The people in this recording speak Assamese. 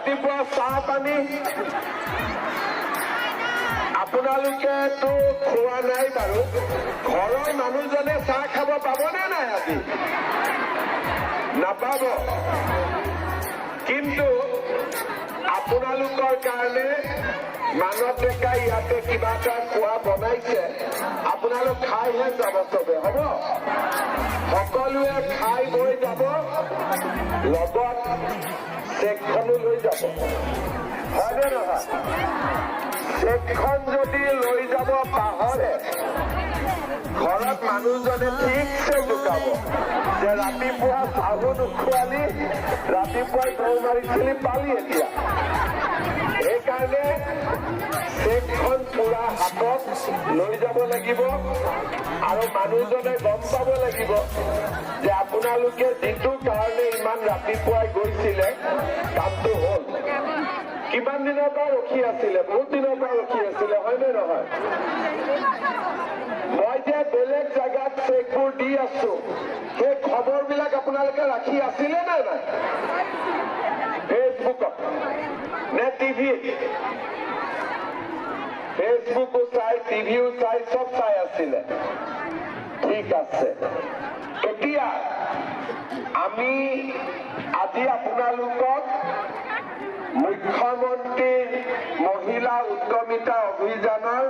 ৰাতিপুৱা চাহ পানী আপোনালোকেতো খোৱা নাই বাৰু ঘৰৰ মানুহজনে চাহ খাব পাবনে নাই আজি নাপাব কিন্তু আপোনালোকৰ কাৰণে মানৱ ডেকা ইয়াতে কিবা এটা খোৱা বনাইছে আপোনালোক খাইহে যাব চবে হ'ব সকলোৱে খাই বৈ যাব লগত চেকখনো লৈ যাব হয়নে নহয় চেকখন যদি লৈ যাব পাহৰে ঘৰত মানুহজনে ঠিকছে জোকাব যে ৰাতিপুৱা চাহু নোখোৱালি ৰাতিপুৱাই দৌৰ মাৰিছিলি পালি এতিয়া সেইকাৰণে চেকখন পুৰা হাতত লৈ যাব লাগিব আৰু মানুহজনে গম পাব লাগিব যে আপোনালোকে যিটো কাৰণে ইমান ৰাতিপুৱাই গৈছিলে কামটো হ'ল কিমান দিনৰ পৰা ৰখি আছিলে বহুত দিনৰ পৰা ৰখি আছিলে হয়নে নহয় মই যে বেলেগ জাগাত চেকবোৰ দি আছো সেই খবৰবিলাক আপোনালোকে ৰাখি আছিলে নে নাই ফেচবুকত নে টিভিত ফেচবুকো চাই টিভিও চাই চব চাই আছিলে ঠিক আছে এতিয়া আমি আজি আপোনালোকক মুখ্যমন্ত্ৰীৰ মহিলা উদ্যমিতা অভিযানৰ